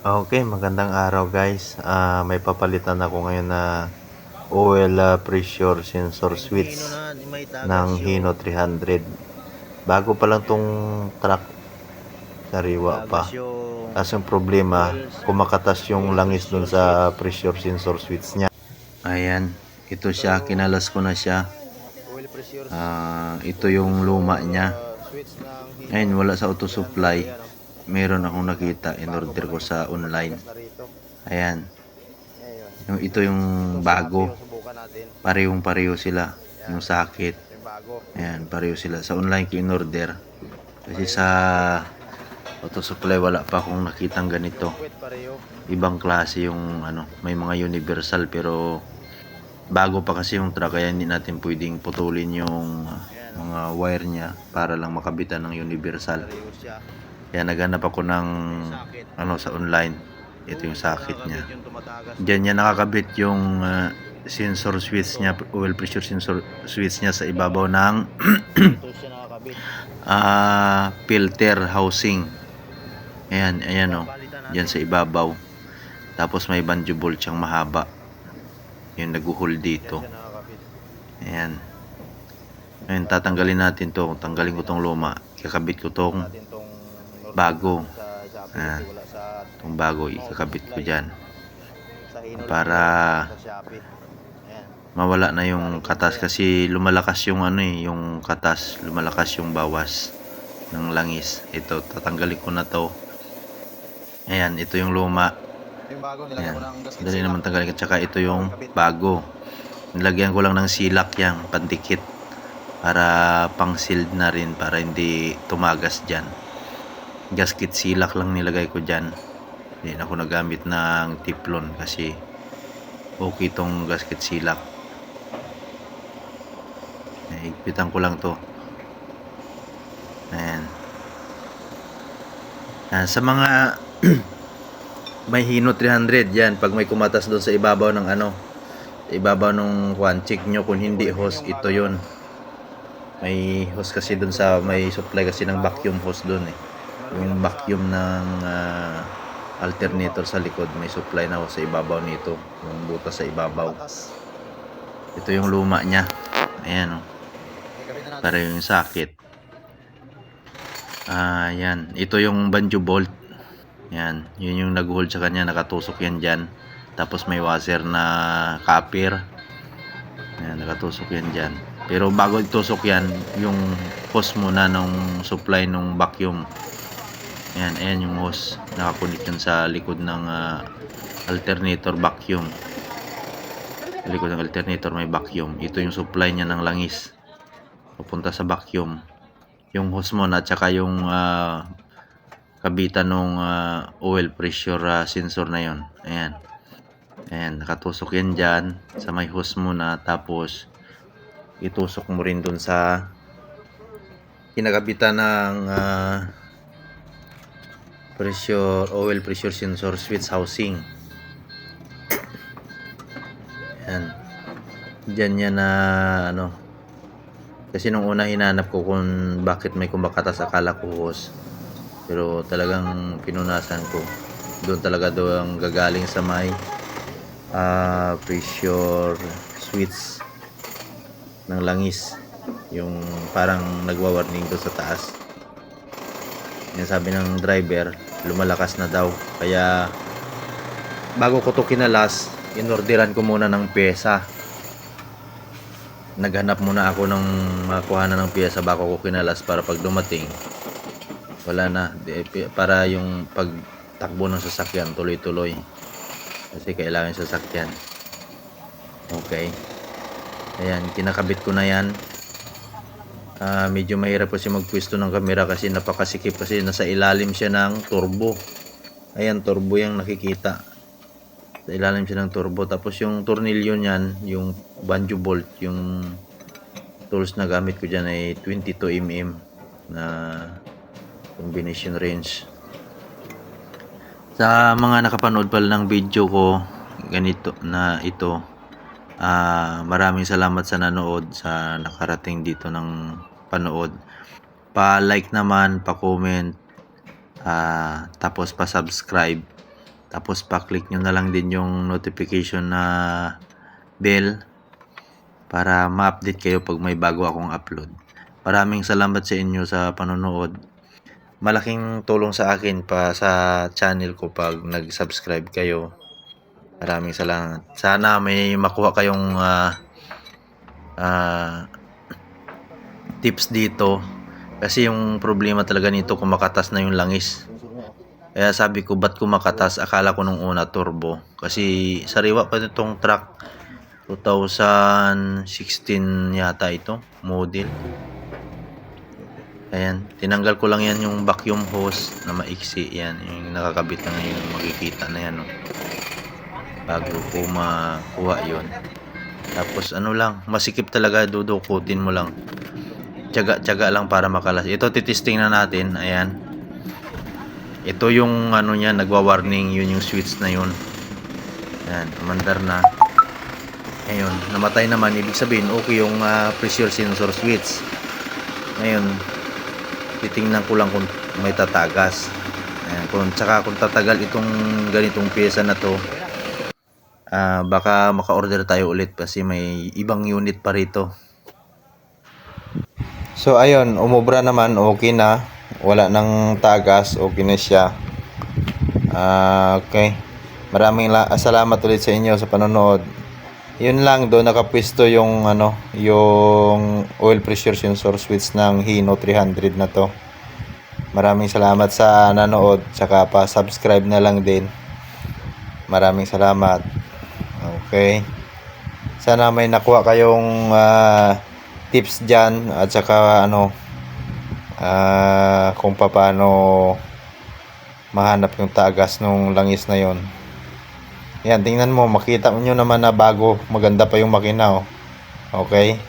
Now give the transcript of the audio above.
Okay, magandang araw guys. May papalitan ako ngayon na oil pressure sensor switch ng Hino 300. Bago pa lang tong truck, sariwa pa. Kasi yung problema, kumakatas yung langis dun sa pressure sensor switch niya. Ayan, ito siya, kinalas ko na siya. Ito yung luma niya. Ayun, wala sa auto supply. Meron akong nakita, in-order ko sa online. Ayan. Ito yung bago. Parehong-pareho sila. Yung sakit. Ayan, pareho sila. Sa online ko in-order. Kasi sa auto supply wala pa akong nakitang ganito. Ibang klase yung may mga universal pero bago pa kasi yung truck kaya hindi natin pwedeng putulin yung mga wire niya para lang makabitan ng universal. Kaya naghanap ako ng sa online. Ito yung sakit niya. Diyan niya nakakabit yung sensor switch niya, oil pressure sensor switch niya sa ibabaw ng filter housing. Ayan oh. Diyan sa ibabaw. Tapos may banjo bolt siyang mahaba. Yung nag-hold dito. Ayan. Ngayon tatanggalin natin to. Tanggalin ko tong luma. Kakabit ko tong bago. Itong bago ikakabit ko dyan para mawala na yung katas kasi lumalakas yung yung katas, lumalakas yung bawas ng langis. Ito tatanggalin ko na to. Ayan, ito yung luma. Ayan, dali naman tanggalin. At saka ito yung bago. Nilagyan ko lang ng silak yan, pandikit para pang sealed na rin para hindi tumagas dyan. Gasket silak lang nilagay ko dyan. Hindi na ako nagamit ng teflon kasi okay tong gasket silak. Higpitan ko lang to. Ayan. Sa mga may Hino 300 yan, pag may kumatas doon sa ibabaw ng ibabaw ng check nyo kung hindi hose, ito yon. May hose kasi doon sa may supply kasi ng vacuum hose doon yung vacuum ng alternator sa likod, may supply na hose sa ibabaw nito, yung butas sa ibabaw. Ito yung luma niya. Ayan oh. Para yung sakit. Yan. Ito yung banjo bolt. Yan. Yun yung nag-hold sa kanya. Nakatusok yan dyan. Tapos may washer na copper. Yan. Nakatusok yan dyan. Pero bago itusok yan, yung hose muna ng supply ng vacuum. Yan. Ayan yung hose. Nakakunik yan sa likod ng alternator vacuum. Sa likod ng alternator may vacuum. Ito yung supply niya ng langis. Pupunta sa vacuum. Yung hose mo na at saka yung kabitan ng oil pressure sensor na yon. Ayan. Ayan, nakatusok yan dyan sa may hose mo na, tapos itusok mo rin dun sa kinakabitan ng oil pressure sensor switch housing. Ayan. Dyan yan na kasi nung una hinanap ko kung bakit may kumakatas, akala ko hose. Pero talagang pinunasan ko. Doon talaga ang gagaling sa may pressure switch ng langis. Yung parang nagwa-warning doon sa taas. Yan sabi ng driver, lumalakas na daw. Kaya bago ko to kinalas, inorderan ko muna ng pyesa. Naghanap muna ako ng makuhanan ng pyesa bago ko kinalas para pag dumating wala na, para yung pagtakbo ng sasakyan tuloy-tuloy kasi kailangan sasakyan. Okay, ayan, kinakabit ko na yan. Medyo mahirap kasi magpwesto ng camera kasi napakasikip kasi nasa ilalim siya ng turbo. Ayan, turbo yung nakikita, sa ilalim siya ng turbo. Tapos yung tornilyo niyan, yung banjo bolt, yung tools na gamit ko dyan ay 22mm na combination range. Sa mga nakapanood pa ng video ko ganito na ito, maraming salamat sa nanood, sa nakarating dito ng panood. Pa-like naman, pa-comment, tapos pa-subscribe Tapos pa-click nyo na lang din yung notification na bell para ma-update kayo pag may bago akong upload. Maraming salamat sa inyo sa panonood. Malaking tulong sa akin pa sa channel ko pag nag-subscribe kayo. Maraming salamat. Sana may makuha kayong tips dito. Kasi yung problema talaga nito, kumakatas na yung langis. Kaya sabi ko, ba't kumakatas? Akala ko nung una turbo. Kasi sariwa pa itong truck. 2016 yata ito, model. Ayan, tinanggal ko lang yan yung vacuum hose na maiksi. Yan, yung nakakabit na ngayon, makikita na yan. Bago ko makuha yun. Tapos ano lang, masikip talaga, dudukutin mo lang. Tiyaga lang para makalas. Ito titisting na natin, ayan. Ito yung ano niya, nagwa-warning, yun yung switch na yun. Ayan, umandar na. Ayun, namatay naman, ibig sabihin okay yung pressure sensor switch. Ngayon, titingnan ko lang kung may tatagas. Ayan, kung tatagal itong ganitong pyesa na to, baka maka-order tayo ulit kasi may ibang unit pa rito. So ayun, umubra naman, okay na. Wala nang tagas, okay na siya. Okay. Maraming salamat ulit sa inyo sa panonood. Yun lang, doon nakapwesto yung yung oil pressure sensor switch ng Hino 300 na to. Maraming salamat sa nanood, saka pa-subscribe na lang din. Maraming salamat. Okay. Sana may nakuha kayong tips dyan at saka kung paano mahanap yung tagas nung langis na yon. Yan, tingnan mo, makita nyo naman na bago, maganda pa yung makina, oh. Okay.